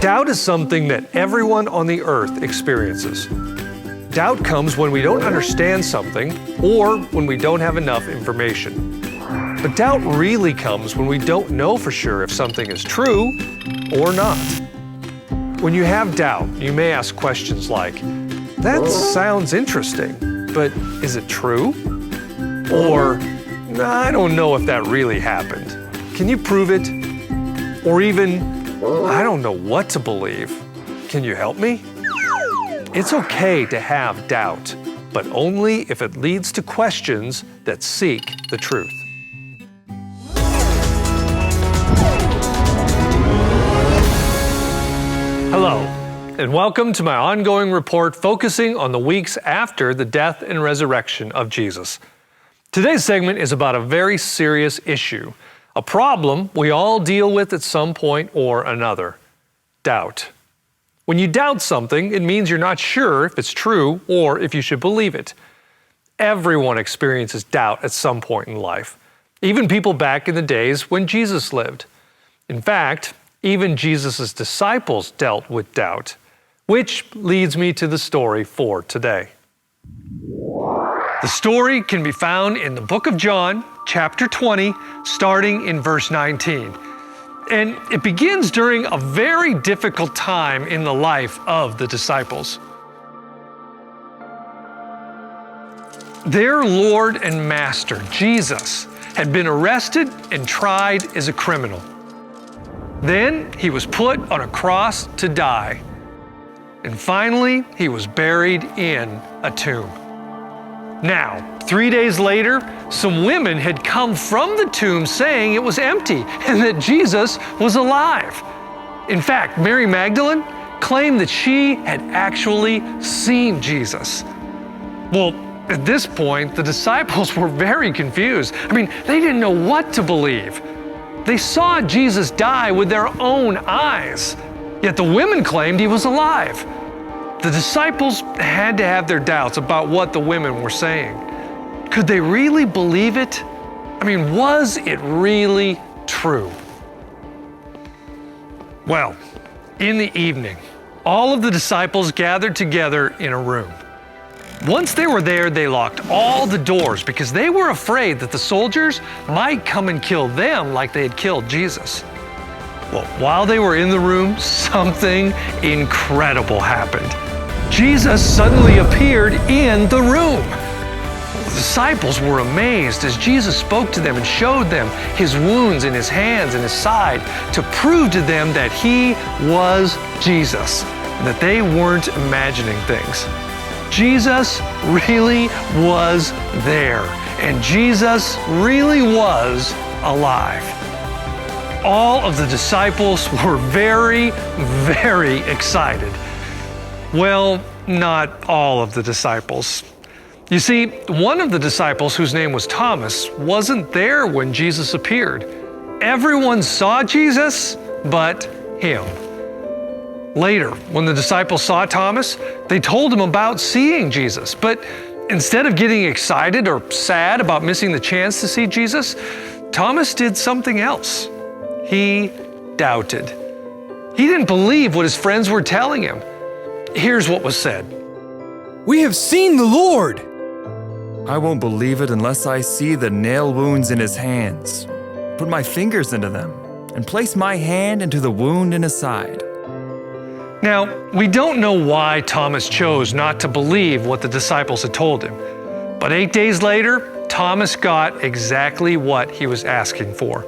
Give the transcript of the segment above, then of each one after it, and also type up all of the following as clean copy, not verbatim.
Doubt is something that everyone on the earth experiences. Doubt comes when we don't understand something or when we don't have enough information. But doubt really comes when we don't know for sure if something is true or not. When you have doubt, you may ask questions like, "That sounds interesting, but is it true?" Or, "I don't know if that really happened. Can you prove it?" Or even, "I don't know what to believe. Can you help me?" It's okay to have doubt, but only if it leads to questions that seek the truth. Hello, and welcome to my ongoing report focusing on the weeks after the death and resurrection of Jesus. Today's segment is about a very serious issue, a problem we all deal with at some point or another: doubt. When you doubt something, it means you're not sure if it's true or if you should believe it. Everyone experiences doubt at some point in life, even people back in the days when Jesus lived. In fact, even Jesus' disciples dealt with doubt, which leads me to the story for today. The story can be found in the book of John, chapter 20, starting in verse 19. And it begins during a very difficult time in the life of the disciples. Their Lord and Master, Jesus, had been arrested and tried as a criminal. Then he was put on a cross to die. And finally, he was buried in a tomb. Now, 3 days later, some women had come from the tomb saying it was empty and that Jesus was alive. In fact, Mary Magdalene claimed that she had actually seen Jesus. Well, at this point, the disciples were very confused. They didn't know what to believe. They saw Jesus die with their own eyes, yet the women claimed he was alive. The disciples had to have their doubts about what the women were saying. Could they really believe it? Was it really true? Well, in the evening, all of the disciples gathered together in a room. Once they were there, they locked all the doors because they were afraid that the soldiers might come and kill them like they had killed Jesus. Well, while they were in the room, something incredible happened. Jesus suddenly appeared in the room. The disciples were amazed as Jesus spoke to them and showed them his wounds in his hands and his side to prove to them that he was Jesus, and that they weren't imagining things. Jesus really was there, and Jesus really was alive. All of the disciples were very, very excited. Well, not all of the disciples. You see, one of the disciples, whose name was Thomas, wasn't there when Jesus appeared. Everyone saw Jesus but him. Later, when the disciples saw Thomas, they told him about seeing Jesus. But instead of getting excited or sad about missing the chance to see Jesus, Thomas did something else. He doubted. He didn't believe what his friends were telling him. Here's what was said. "We have seen the Lord!" "I won't believe it unless I see the nail wounds in his hands, put my fingers into them, and place my hand into the wound in his side." Now, we don't know why Thomas chose not to believe what the disciples had told him. But 8 days later, Thomas got exactly what he was asking for.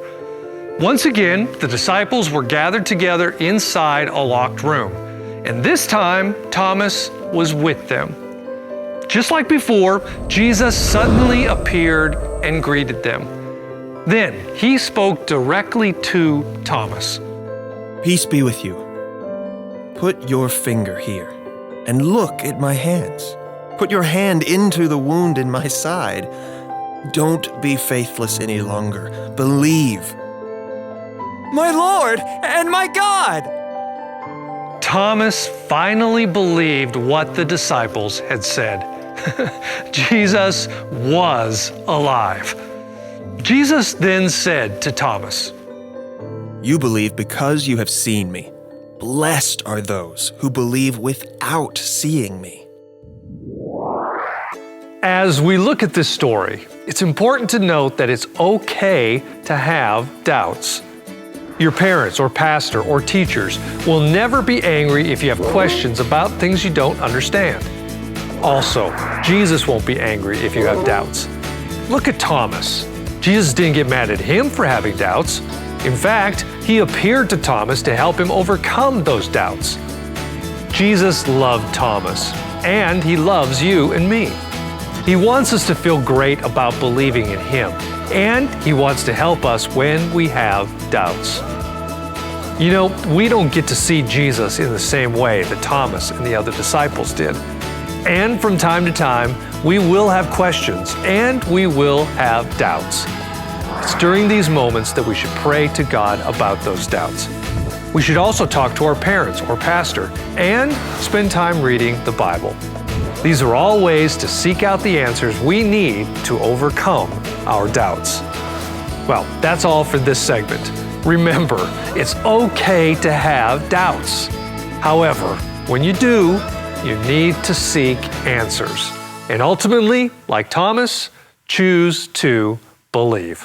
Once again, the disciples were gathered together inside a locked room. And this time, Thomas was with them. Just like before, Jesus suddenly appeared and greeted them. Then he spoke directly to Thomas. "Peace be with you. Put your finger here and look at my hands. Put your hand into the wound in my side. Don't be faithless any longer. Believe." "My Lord and my God!" Thomas finally believed what the disciples had said. Jesus was alive. Jesus then said to Thomas, "You believe because you have seen me. Blessed are those who believe without seeing me. As we look at this story, it's important to note that it's okay to have doubts. Your parents or pastor or teachers will never be angry if you have questions about things you don't understand. Also, Jesus won't be angry if you have doubts. Look at Thomas. Jesus didn't get mad at him for having doubts. In fact, he appeared to Thomas to help him overcome those doubts. Jesus loved Thomas, and he loves you and me. He wants us to feel great about believing in him, and he wants to help us when we have doubts. You know, we don't get to see Jesus in the same way that Thomas and the other disciples did. And from time to time, we will have questions and we will have doubts. It's during these moments that we should pray to God about those doubts. We should also talk to our parents or pastor and spend time reading the Bible. These are all ways to seek out the answers we need to overcome our doubts. Well, that's all for this segment. Remember, it's okay to have doubts. However, when you do, you need to seek answers. And ultimately, like Thomas, choose to believe.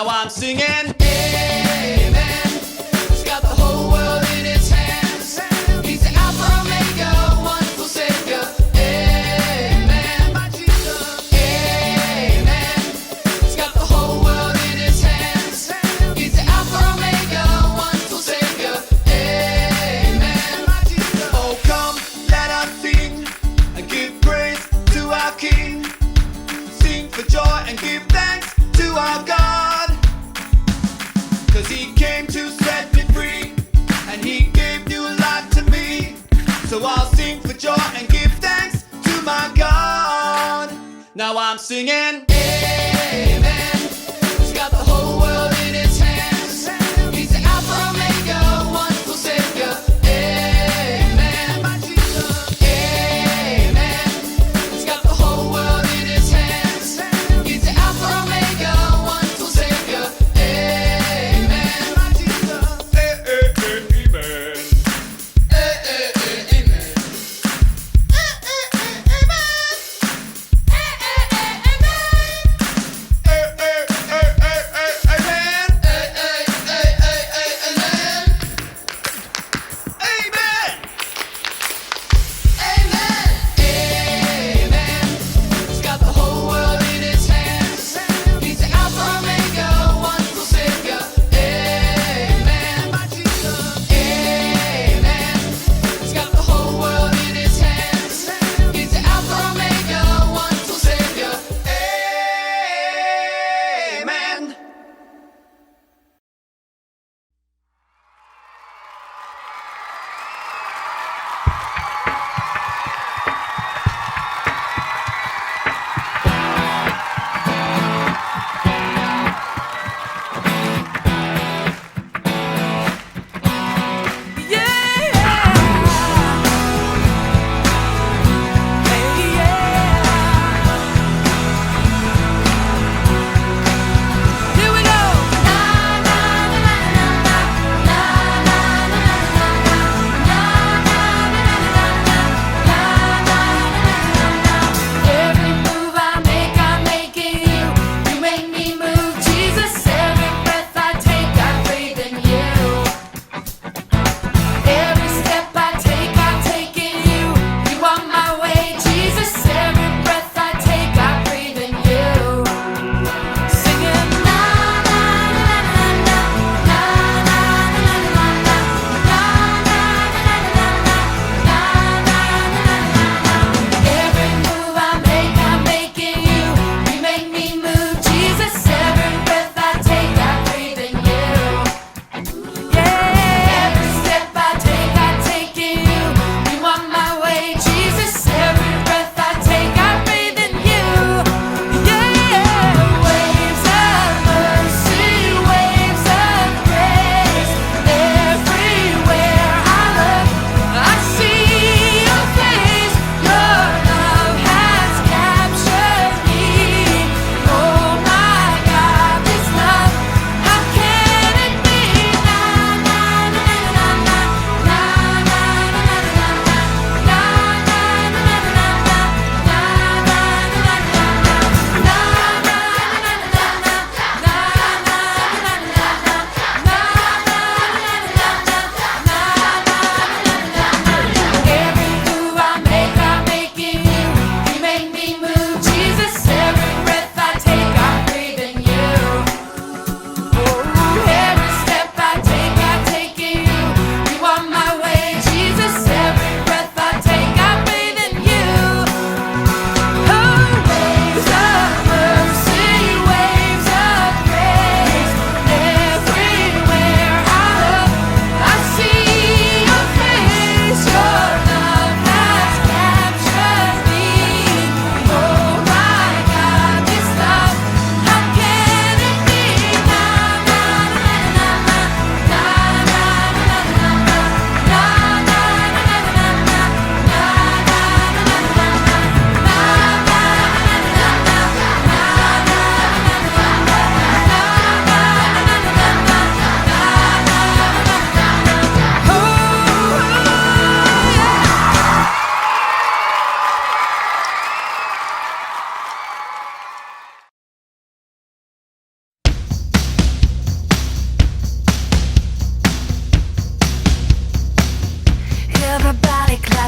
I'm singing, amen. He's got the whole world in his hands. He's the Alpha Omega, wonderful Savior. Amen, my Jesus. Amen. He's got the whole world in his hands. He's the Alpha Omega, wonderful Savior. Amen, my Jesus. Oh, come, let us sing and give praise to our King. Sing for joy and give thanks to our God. 'Cause he came to set me free, and he gave new life to me. So I'll sing for joy and give thanks to my God. Now I'm singing, amen. He's got the whole world in his hands. He's the Alpha Omega, wonderful Savior. Amen, my Jesus. Amen. He's got the whole world in his hands. He's the Alpha Omega, wonderful Savior.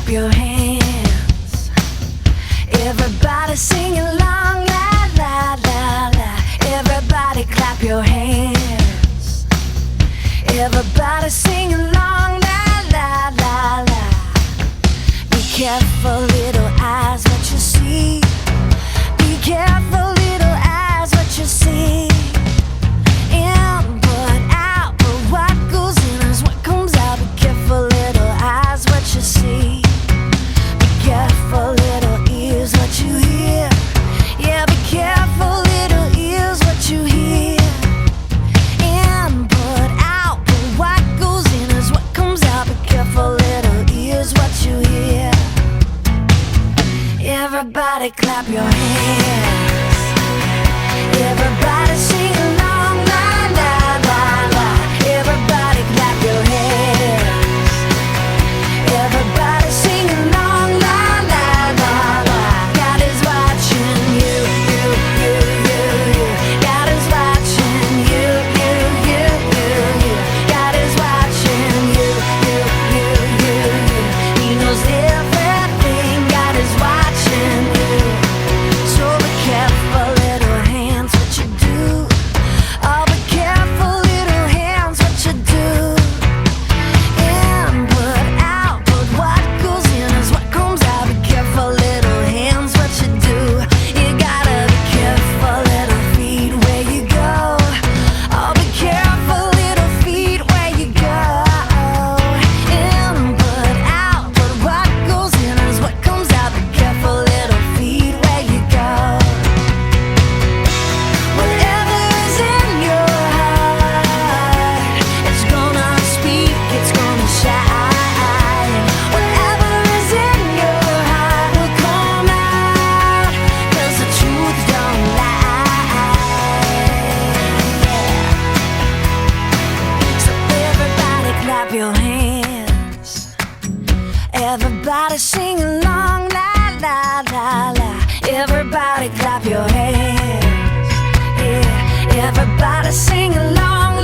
clap your hands. Everybody sing along, la la la la. Everybody clap your hands. Everybody sing along, la la la la. Be careful, little eyes, what you see. Be careful, little eyes, what you see. In but out, but what goes in is what comes out. Be careful, little eyes, what you see. Be careful, little ears, what you hear. Yeah, be careful, little ears, what you hear. In but out, but what goes in is what comes out. Be careful, little ears, what you hear. Everybody clap your hands. Everybody sing along, la la la la. Everybody clap your hands. Everybody sing along, la la la la. God is watching you, you, you, you, you. God is watching you, you, you, you, you. God is watching you, you, you, you, you. He knows everything. God is watching you. So be careful, little hands, what you do. Oh, be careful, little hands, what you do. In but out, but what goes in is what comes out. Be careful, little hands, what you do. You gotta be careful, little feet, where you go. Oh, be careful, little feet, where you go. In but out, but what goes in is what comes out. Be careful, little feet, where you go. Whatever is in your heart, it's gonna speak, it's gonna shine. Whatever is in your heart will come out, 'cause the truth don't lie. So everybody clap your hands. Everybody sing along, la la la la. Everybody clap your hands. Yeah, everybody sing along,